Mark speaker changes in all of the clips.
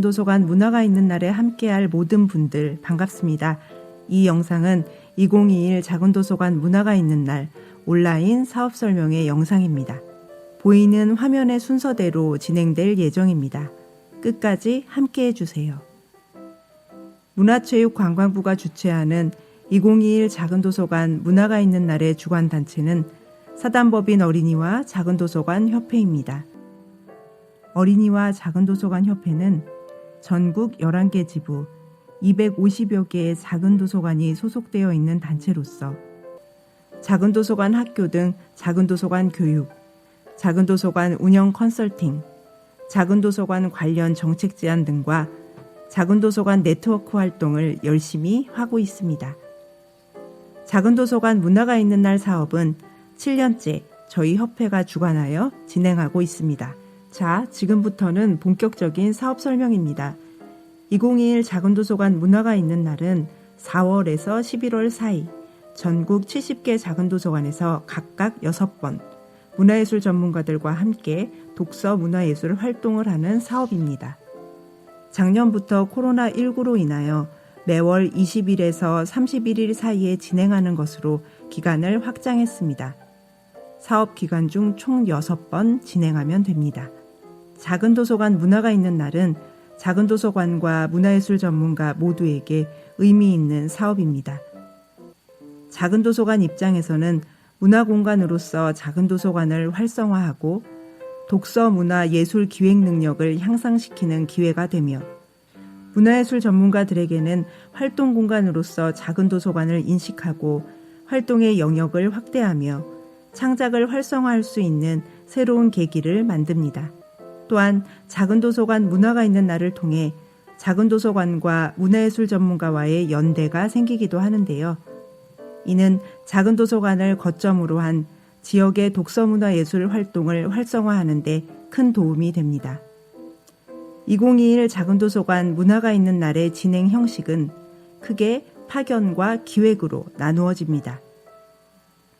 Speaker 1: 작은도서관 문화가 있는 날에 함께할 모든 분들 반갑습니다. 이 영상은 2021 작은도서관 문화가 있는 날 온라인 사업 설명회 영상입니다. 보이는 화면의 순서대로 진행될 예정입니다. 끝까지 함께해 주세요. 문화체육관광부가 주최하는 2021 작은도서관 문화가 있는 날의 주관단체는 사단법인 어린이와 작은도서관 협회입니다. 어린이와 작은도서관 협회는 전국 11개 지부 250여 개의 작은도서관이 소속되어 있는 단체로서 작은도서관 학교 등 작은도서관 교육, 작은도서관 운영 컨설팅, 작은도서관 관련 정책 제안 등과 작은도서관 네트워크 활동을 열심히 하고 있습니다. 작은도서관 문화가 있는 날 사업은 7년째 저희 협회가 주관하여 진행하고 있습니다. 자, 지금부터는 본격적인 사업 설명입니다. 2021 작은도서관 문화가 있는 날은 4월에서 11월 사이 전국 70개 작은도서관에서 각각 6번 문화예술 전문가들과 함께 독서 문화예술 활동을 하는 사업입니다. 작년부터 코로나19로 인하여 매월 20일에서 31일 사이에 진행하는 것으로 기간을 확장했습니다. 사업 기간 중 총 6번 진행하면 됩니다. 작은도서관 문화가 있는 날은 작은도서관과 문화예술 전문가 모두에게 의미 있는 사업입니다. 작은도서관 입장에서는 문화공간으로서 작은도서관을 활성화하고 독서 문화 예술 기획 능력을 향상시키는 기회가 되며 문화예술 전문가들에게는 활동 공간으로서 작은도서관을 인식하고 활동의 영역을 확대하며 창작을 활성화할 수 있는 새로운 계기를 만듭니다. 또한 작은도서관 문화가 있는 날을 통해 작은도서관과 문화예술 전문가와의 연대가 생기기도 하는데요. 이는 작은도서관을 거점으로 한 지역의 독서문화예술 활동을 활성화하는 데 큰 도움이 됩니다. 2021 작은도서관 문화가 있는 날의 진행 형식은 크게 파견과 기획으로 나누어집니다.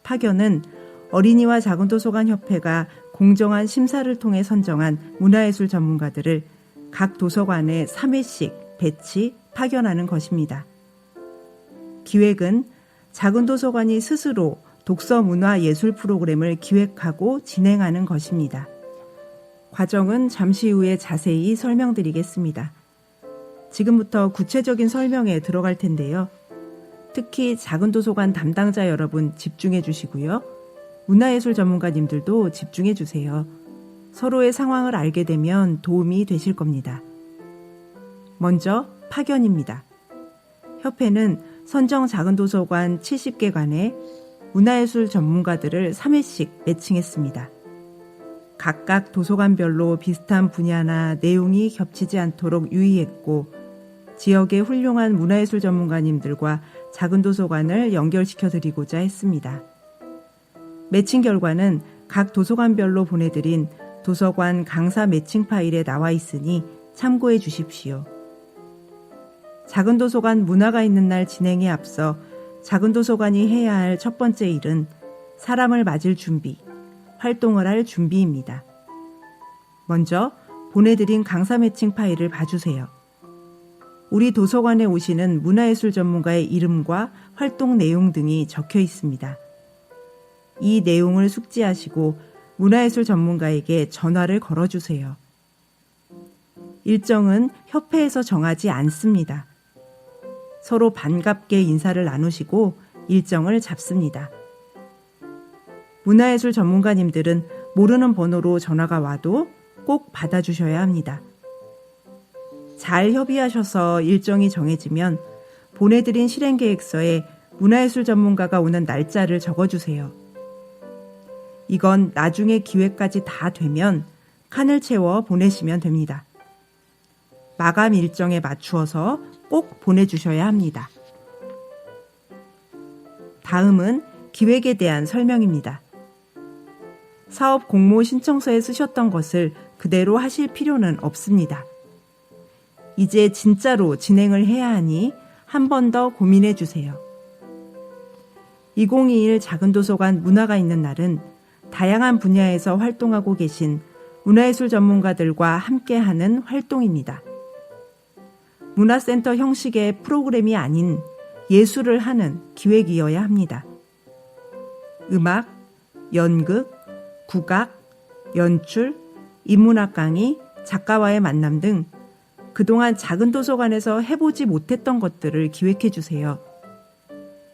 Speaker 1: 파견은 어린이와 작은도서관 협회가 공정한 심사를 통해 선정한 문화예술 전문가들을 각 도서관에 3회씩 배치, 파견하는 것입니다. 기획은 작은도서관이 스스로 독서 문화 예술 프로그램을 기획하고 진행하는 것입니다. 과정은 잠시 후에 자세히 설명드리겠습니다. 지금부터 구체적인 설명에 들어갈 텐데요. 특히 작은도서관 담당자 여러분 집중해 주시고요. 문화예술 전문가님들도 집중해 주세요. 서로의 상황을 알게 되면 도움이 되실 겁니다. 먼저 파견입니다. 협회는 선정 작은도서관 70개관에 문화예술 전문가들을 3회씩 매칭했습니다. 각각 도서관별로 비슷한 분야나 내용이 겹치지 않도록 유의했고 지역의 훌륭한 문화예술 전문가님들과 작은도서관을 연결시켜 드리고자 했습니다. 매칭 결과는 각 도서관별로 보내드린 도서관 강사 매칭 파일에 나와 있으니 참고해 주십시오. 작은도서관 문화가 있는 날 진행에 앞서 작은도서관이 해야 할 첫 번째 일은 사람을 맞을 준비, 활동을 할 준비입니다. 먼저 보내드린 강사 매칭 파일을 봐주세요. 우리 도서관에 오시는 문화예술 전문가의 이름과 활동 내용 등이 적혀 있습니다. 이 내용을 숙지하시고 문화예술 전문가에게 전화를 걸어주세요. 일정은 협회에서 정하지 않습니다. 서로 반갑게 인사를 나누시고 일정을 잡습니다. 문화예술 전문가님들은 모르는 번호로 전화가 와도 꼭 받아주셔야 합니다. 잘 협의하셔서 일정이 정해지면 보내드린 실행계획서에 문화예술 전문가가 오는 날짜를 적어주세요. 이건 나중에 기획까지 다 되면 칸을 채워 보내시면 됩니다. 마감 일정에 맞추어서 꼭 보내주셔야 합니다. 다음은 기획에 대한 설명입니다. 사업 공모 신청서에 쓰셨던 것을 그대로 하실 필요는 없습니다. 이제 진짜로 진행을 해야 하니 한 번 더 고민해 주세요. 2021 작은도서관 문화가 있는 날은 다양한 분야에서 활동하고 계신 문화예술 전문가들과 함께하는 활동입니다. 문화센터 형식의 프로그램이 아닌 예술을 하는 기획이어야 합니다. 음악, 연극, 국악, 연출, 인문학 강의, 작가와의 만남 등 그동안 작은 도서관에서 해보지 못했던 것들을 기획해 주세요.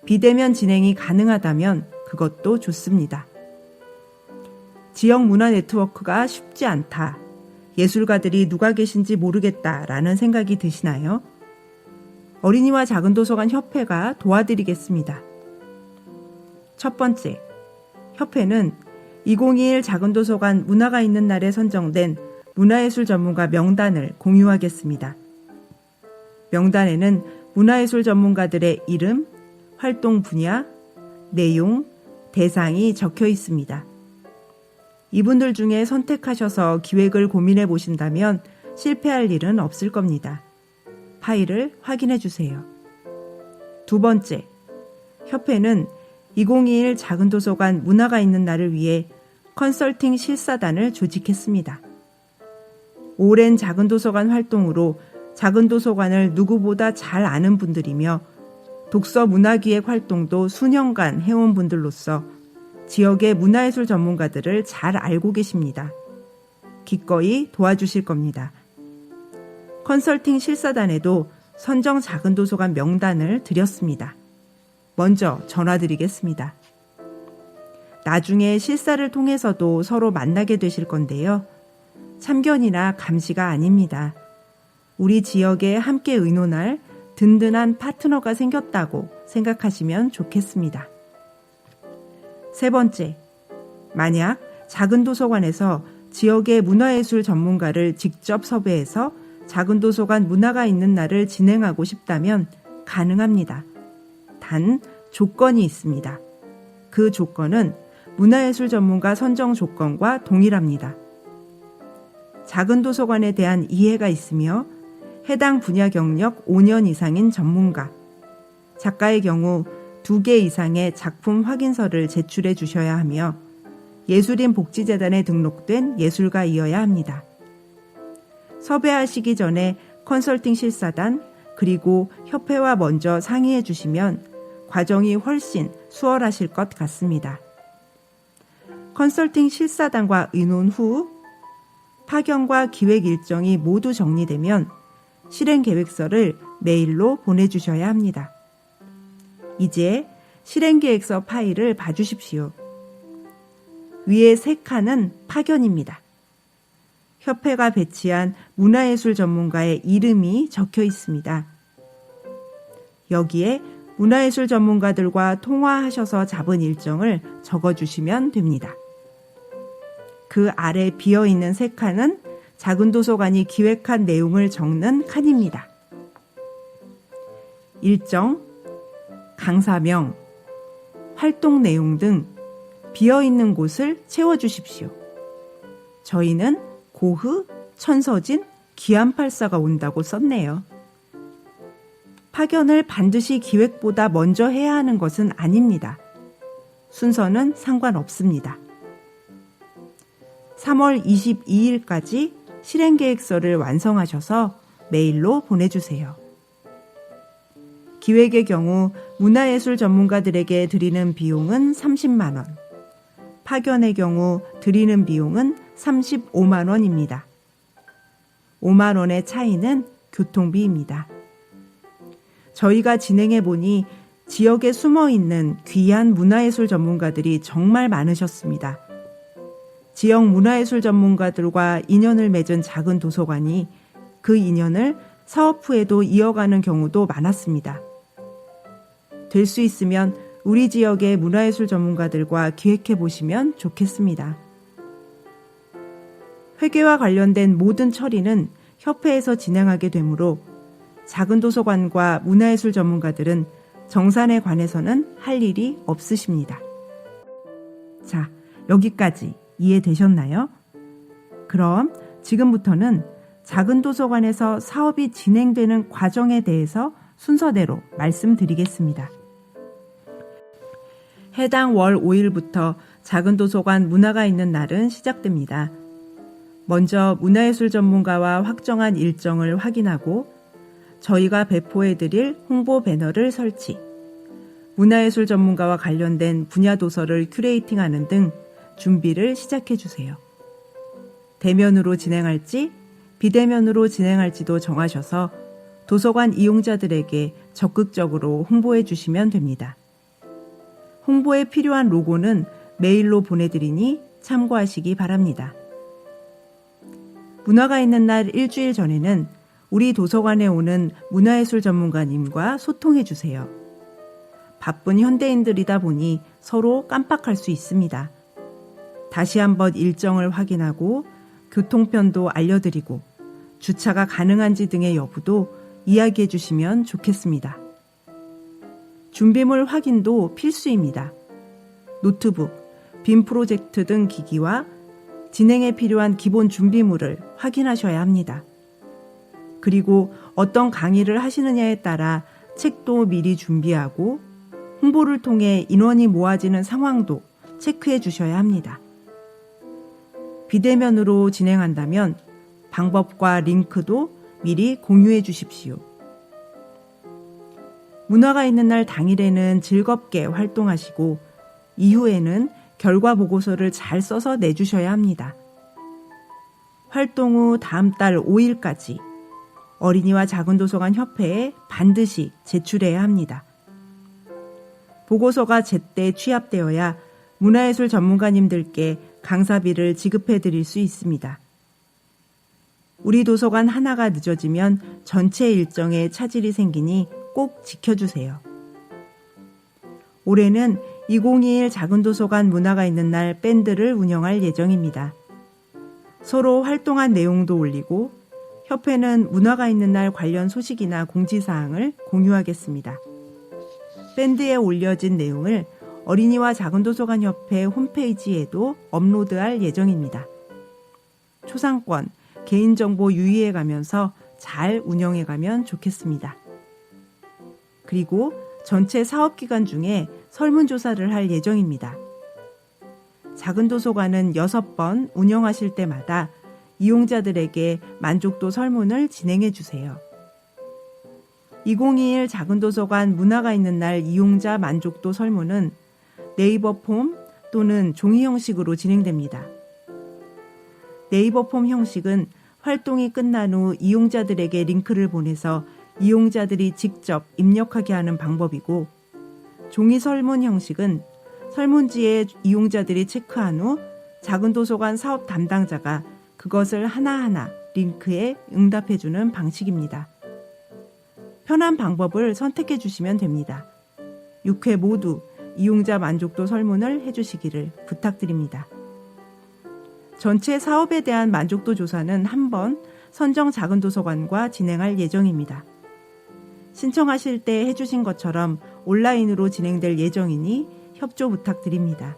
Speaker 1: 비대면 진행이 가능하다면 그것도 좋습니다. 지역 문화 네트워크가 쉽지 않다. 예술가들이 누가 계신지 모르겠다라는 생각이 드시나요? 어린이와 작은 도서관 협회가 도와드리겠습니다. 첫 번째, 협회는 2021 작은 도서관 문화가 있는 날에 선정된 문화예술 전문가 명단을 공유하겠습니다. 명단에는 문화예술 전문가들의 이름, 활동 분야, 내용, 대상이 적혀 있습니다. 이분들 중에 선택하셔서 기획을 고민해 보신다면 실패할 일은 없을 겁니다. 파일을 확인해 주세요. 두 번째, 협회는 2021 작은 도서관 문화가 있는 날을 위해 컨설팅 실사단을 조직했습니다. 오랜 작은 도서관 활동으로 작은 도서관을 누구보다 잘 아는 분들이며 독서 문화기획 활동도 수년간 해온 분들로서 지역의 문화예술 전문가들을 잘 알고 계십니다. 기꺼이 도와주실 겁니다. 컨설팅 실사단에도 선정 작은 도서관 명단을 드렸습니다. 먼저 전화드리겠습니다. 나중에 실사를 통해서도 서로 만나게 되실 건데요. 참견이나 감시가 아닙니다. 우리 지역에 함께 의논할 든든한 파트너가 생겼다고 생각하시면 좋겠습니다. 세 번째, 만약 작은 도서관에서 지역의 문화예술 전문가를 직접 섭외해서 작은 도서관 문화가 있는 날을 진행하고 싶다면 가능합니다. 단 조건이 있습니다. 그 조건은 문화예술 전문가 선정 조건과 동일합니다. 작은 도서관에 대한 이해가 있으며 해당 분야 경력 5년 이상인 전문가, 작가의 경우 2개 이상의 작품 확인서를 제출해 주셔야 하며 예술인 복지재단에 등록된 예술가이어야 합니다. 섭외하시기 전에 컨설팅 실사단 그리고 협회와 먼저 상의해 주시면 과정이 훨씬 수월하실 것 같습니다. 컨설팅 실사단과 의논 후 파견과 기획 일정이 모두 정리되면 실행계획서를 메일로 보내주셔야 합니다. 이제 실행계획서 파일을 봐주십시오. 위에 3칸은 파견입니다. 협회가 배치한 문화예술 전문가의 이름이 적혀 있습니다. 여기에 문화예술 전문가들과 통화하셔서 잡은 일정을 적어주시면 됩니다. 그 아래 비어있는 3칸은 작은 도서관이 기획한 내용을 적는 칸입니다. 일정, 강사명, 활동 내용 등 비어있는 곳을 채워주십시오. 저희는 고흐, 천서진, 기안팔사가 온다고 썼네요. 파견을 반드시 기획보다 먼저 해야 하는 것은 아닙니다. 순서는 상관없습니다. 3월 22일까지 실행계획서를 완성하셔서 메일로 보내주세요. 기획의 경우 문화예술 전문가들에게 드리는 비용은 30만 원, 파견의 경우 드리는 비용은 35만 원입니다. 5만 원의 차이는 교통비입니다. 저희가 진행해보니 지역에 숨어있는 귀한 문화예술 전문가들이 정말 많으셨습니다. 지역 문화예술 전문가들과 인연을 맺은 작은 도서관이 그 인연을 사업 후에도 이어가는 경우도 많았습니다. 될 수 있으면 우리 지역의 문화예술 전문가들과 기획해보시면 좋겠습니다. 회계와 관련된 모든 처리는 협회에서 진행하게 되므로 작은 도서관과 문화예술 전문가들은 정산에 관해서는 할 일이 없으십니다. 자, 여기까지 이해되셨나요? 그럼 지금부터는 작은 도서관에서 사업이 진행되는 과정에 대해서 순서대로 말씀드리겠습니다. 해당 월 5일부터 작은 도서관 문화가 있는 날은 시작됩니다. 먼저 문화예술 전문가와 확정한 일정을 확인하고 저희가 배포해드릴 홍보 배너를 설치, 문화예술 전문가와 관련된 분야 도서를 큐레이팅하는 등 준비를 시작해주세요. 대면으로 진행할지 비대면으로 진행할지도 정하셔서 도서관 이용자들에게 적극적으로 홍보해 주시면 됩니다. 홍보에 필요한 로고는 메일로 보내드리니 참고하시기 바랍니다. 문화가 있는 날 일주일 전에는 우리 도서관에 오는 문화예술 전문가님과 소통해 주세요. 바쁜 현대인들이다 보니 서로 깜빡할 수 있습니다. 다시 한번 일정을 확인하고 교통편도 알려드리고 주차가 가능한지 등의 여부도 이야기해 주시면 좋겠습니다. 준비물 확인도 필수입니다. 노트북, 빔 프로젝트 등 기기와 진행에 필요한 기본 준비물을 확인하셔야 합니다. 그리고 어떤 강의를 하시느냐에 따라 책도 미리 준비하고 홍보를 통해 인원이 모아지는 상황도 체크해 주셔야 합니다. 비대면으로 진행한다면 방법과 링크도 미리 공유해 주십시오. 문화가 있는 날 당일에는 즐겁게 활동하시고 이후에는 결과 보고서를 잘 써서 내주셔야 합니다. 활동 후 다음 달 5일까지 어린이와 작은도서관 협회에 반드시 제출해야 합니다. 보고서가 제때 취합되어야 문화예술 전문가님들께 강사비를 지급해 드릴 수 있습니다. 우리 도서관 하나가 늦어지면 전체 일정에 차질이 생기니 꼭 지켜주세요. 올해는 2021 작은도서관 문화가 있는 날 밴드를 운영할 예정입니다. 서로 활동한 내용도 올리고 협회는 문화가 있는 날 관련 소식이나 공지사항을 공유하겠습니다. 밴드에 올려진 내용을 어린이와 작은도서관 협회 홈페이지에도 업로드할 예정입니다. 초상권, 개인정보 유의해가면서 잘 운영해가면 좋겠습니다. 그리고 전체 사업기간 중에 설문조사를 할 예정입니다. 작은도서관은 6번 운영하실 때마다 이용자들에게 만족도 설문을 진행해 주세요. 2021 작은도서관 문화가 있는 날 이용자 만족도 설문은 네이버 폼 또는 종이 형식으로 진행됩니다. 네이버 폼 형식은 활동이 끝난 후 이용자들에게 링크를 보내서 이용자들이 직접 입력하게 하는 방법이고, 종이 설문 형식은 설문지에 이용자들이 체크한 후 작은도서관 사업 담당자가 그것을 하나하나 링크에 응답해주는 방식입니다. 편한 방법을 선택해 주시면 됩니다. 6회 모두 이용자 만족도 설문을 해주시기를 부탁드립니다. 전체 사업에 대한 만족도 조사는 한 번 선정 작은도서관과 진행할 예정입니다. 신청하실 때 해주신 것처럼 온라인으로 진행될 예정이니 협조 부탁드립니다.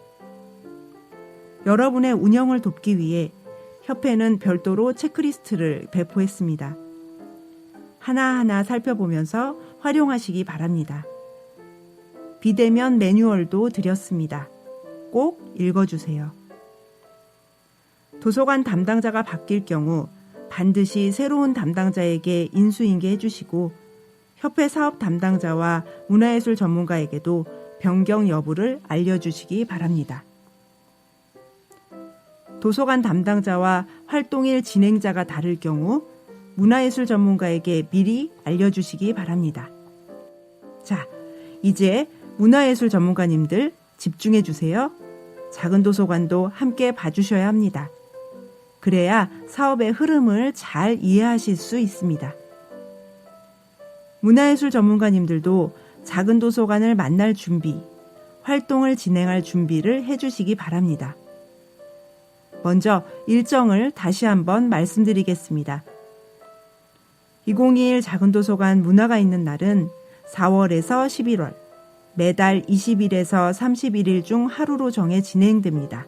Speaker 1: 여러분의 운영을 돕기 위해 협회는 별도로 체크리스트를 배포했습니다. 하나하나 살펴보면서 활용하시기 바랍니다. 비대면 매뉴얼도 드렸습니다. 꼭 읽어주세요. 도서관 담당자가 바뀔 경우 반드시 새로운 담당자에게 인수인계해 주시고 협회 사업 담당자와 문화예술 전문가에게도 변경 여부를 알려주시기 바랍니다. 도서관 담당자와 활동일 진행자가 다를 경우 문화예술 전문가에게 미리 알려주시기 바랍니다. 자, 이제 문화예술 전문가님들 집중해 주세요. 작은 도서관도 함께 봐주셔야 합니다. 그래야 사업의 흐름을 잘 이해하실 수 있습니다. 문화예술 전문가님들도 작은 도서관을 만날 준비, 활동을 진행할 준비를 해주시기 바랍니다. 먼저 일정을 다시 한번 말씀드리겠습니다. 2021 작은 도서관 문화가 있는 날은 4월에서 11월, 매달 20일에서 31일 중 하루로 정해 진행됩니다.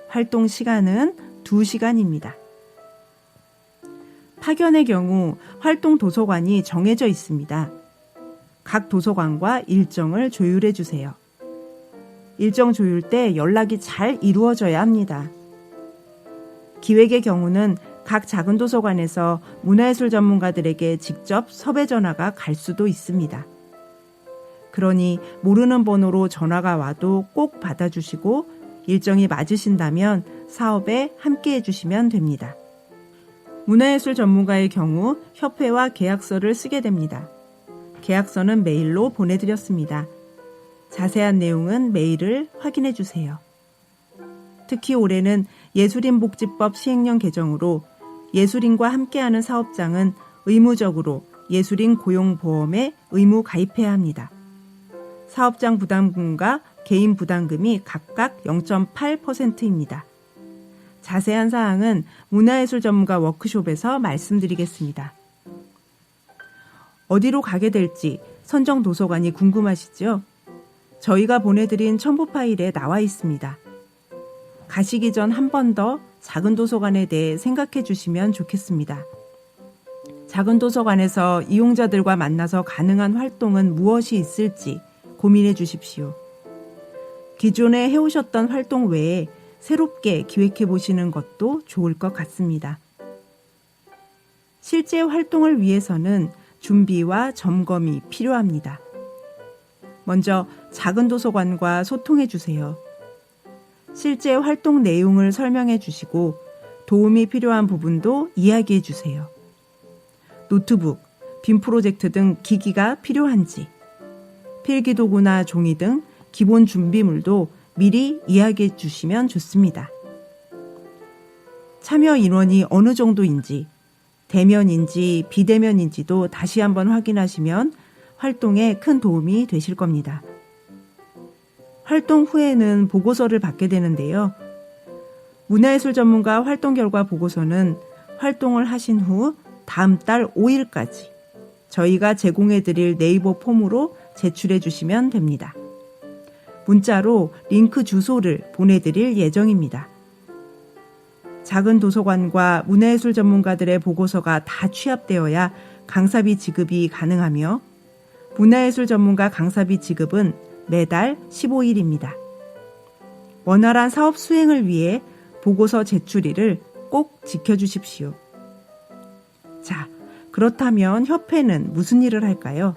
Speaker 1: 활동 시간은 2시간입니다. 파견의 경우 활동 도서관이 정해져 있습니다. 각 도서관과 일정을 조율해 주세요. 일정 조율 때 연락이 잘 이루어져야 합니다. 기획의 경우는 각 작은 도서관에서 문화예술 전문가들에게 직접 섭외 전화가 갈 수도 있습니다. 그러니 모르는 번호로 전화가 와도 꼭 받아주시고 일정이 맞으신다면 사업에 함께 해주시면 됩니다. 문화예술 전문가의 경우 협회와 계약서를 쓰게 됩니다. 계약서는 메일로 보내드렸습니다. 자세한 내용은 메일을 확인해 주세요. 특히 올해는 예술인복지법 시행령 개정으로 예술인과 함께하는 사업장은 의무적으로 예술인 고용보험에 의무 가입해야 합니다. 사업장 부담금과 개인 부담금이 각각 0.8%입니다. 자세한 사항은 문화예술 전문가 워크숍에서 말씀드리겠습니다. 어디로 가게 될지 선정 도서관이 궁금하시죠? 저희가 보내드린 첨부 파일에 나와 있습니다. 가시기 전 한 번 더 작은 도서관에 대해 생각해 주시면 좋겠습니다. 작은 도서관에서 이용자들과 만나서 가능한 활동은 무엇이 있을지 고민해 주십시오. 기존에 해오셨던 활동 외에 새롭게 기획해 보시는 것도 좋을 것 같습니다. 실제 활동을 위해서는 준비와 점검이 필요합니다. 먼저 작은 도서관과 소통해 주세요. 실제 활동 내용을 설명해 주시고 도움이 필요한 부분도 이야기해 주세요. 노트북, 빔 프로젝트 등 기기가 필요한지, 필기도구나 종이 등 기본 준비물도 미리 이야기해 주시면 좋습니다. 참여 인원이 어느 정도인지, 대면인지 비대면인지도 다시 한번 확인하시면 활동에 큰 도움이 되실 겁니다. 활동 후에는 보고서를 받게 되는데요. 문화예술 전문가 활동 결과 보고서는 활동을 하신 후 다음 달 5일까지 저희가 제공해드릴 네이버 폼으로 제출해 주시면 됩니다. 문자로 링크 주소를 보내드릴 예정입니다. 작은 도서관과 문화예술 전문가들의 보고서가 다 취합되어야 강사비 지급이 가능하며 문화예술 전문가 강사비 지급은 매달 15일입니다. 원활한 사업 수행을 위해 보고서 제출일을 꼭 지켜주십시오. 자, 그렇다면 협회는 무슨 일을 할까요?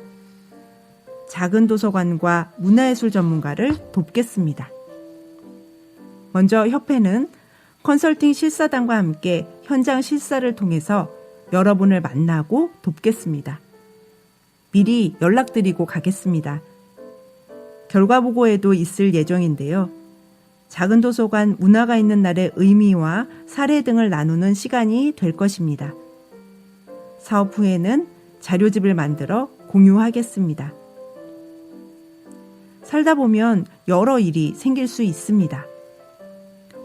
Speaker 1: 작은 도서관과 문화예술 전문가를 돕겠습니다. 먼저 협회는 컨설팅 실사단과 함께 현장 실사를 통해서 여러분을 만나고 돕겠습니다. 미리 연락드리고 가겠습니다. 결과보고에도 있을 예정인데요. 작은 도서관 문화가 있는 날의 의미와 사례 등을 나누는 시간이 될 것입니다. 사업 후에는 자료집을 만들어 공유하겠습니다. 살다 보면 여러 일이 생길 수 있습니다.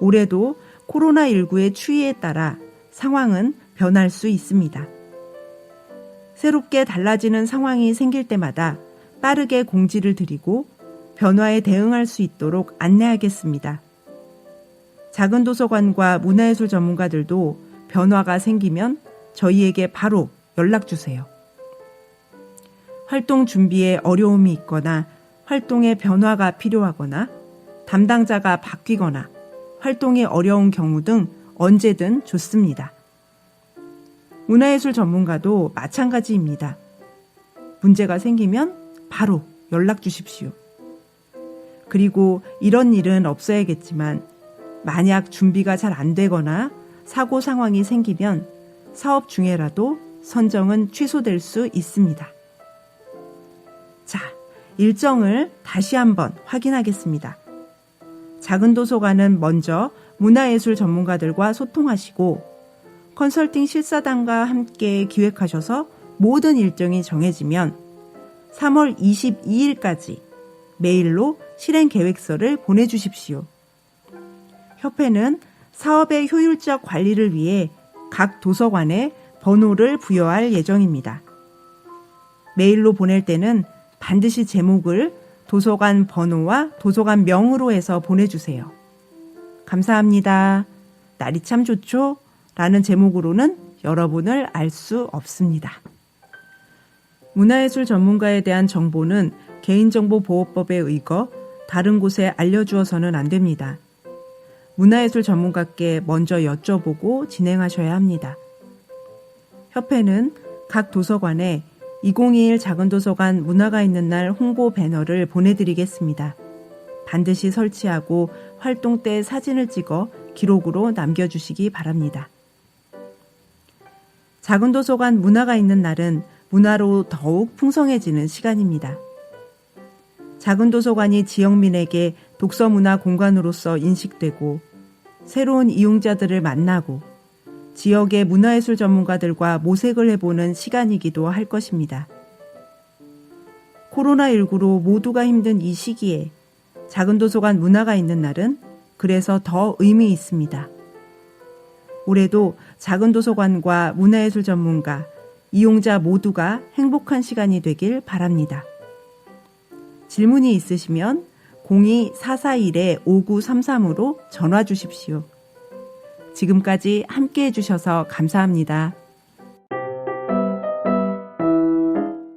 Speaker 1: 올해도 코로나19의 추이에 따라 상황은 변할 수 있습니다. 새롭게 달라지는 상황이 생길 때마다 빠르게 공지를 드리고 변화에 대응할 수 있도록 안내하겠습니다. 작은 도서관과 문화예술 전문가들도 변화가 생기면 저희에게 바로 연락주세요. 활동 준비에 어려움이 있거나 활동에 변화가 필요하거나 담당자가 바뀌거나 활동이 어려운 경우 등 언제든 좋습니다. 문화예술 전문가도 마찬가지입니다. 문제가 생기면 바로 연락 주십시오. 그리고 이런 일은 없어야겠지만 만약 준비가 잘 안 되거나 사고 상황이 생기면 사업 중에라도 선정은 취소될 수 있습니다. 자, 일정을 다시 한번 확인하겠습니다. 작은 도서관은 먼저 문화예술 전문가들과 소통하시고 컨설팅 실사단과 함께 기획하셔서 모든 일정이 정해지면 3월 22일까지 메일로 실행 계획서를 보내주십시오. 협회는 사업의 효율적 관리를 위해 각 도서관에 번호를 부여할 예정입니다. 메일로 보낼 때는 반드시 제목을 도서관 번호와 도서관 명으로 해서 보내주세요. 감사합니다. 날이 참 좋죠? 라는 제목으로는 여러분을 알 수 없습니다. 문화예술 전문가에 대한 정보는 개인정보보호법에 의거 다른 곳에 알려주어서는 안 됩니다. 문화예술 전문가께 먼저 여쭤보고 진행하셔야 합니다. 협회는 각 도서관에 2021 작은도서관 문화가 있는 날 홍보 배너를 보내드리겠습니다. 반드시 설치하고 활동 때 사진을 찍어 기록으로 남겨주시기 바랍니다. 작은도서관 문화가 있는 날은 문화로 더욱 풍성해지는 시간입니다. 작은도서관이 지역민에게 독서문화 공간으로서 인식되고 새로운 이용자들을 만나고 지역의 문화예술 전문가들과 모색을 해보는 시간이기도 할 것입니다. 코로나19로 모두가 힘든 이 시기에 작은도서관 문화가 있는 날은 그래서 더 의미 있습니다. 올해도 작은도서관과 문화예술 전문가, 이용자 모두가 행복한 시간이 되길 바랍니다. 질문이 있으시면 02-441-5933으로 전화 주십시오. 지금까지 함께 해주셔서 감사합니다.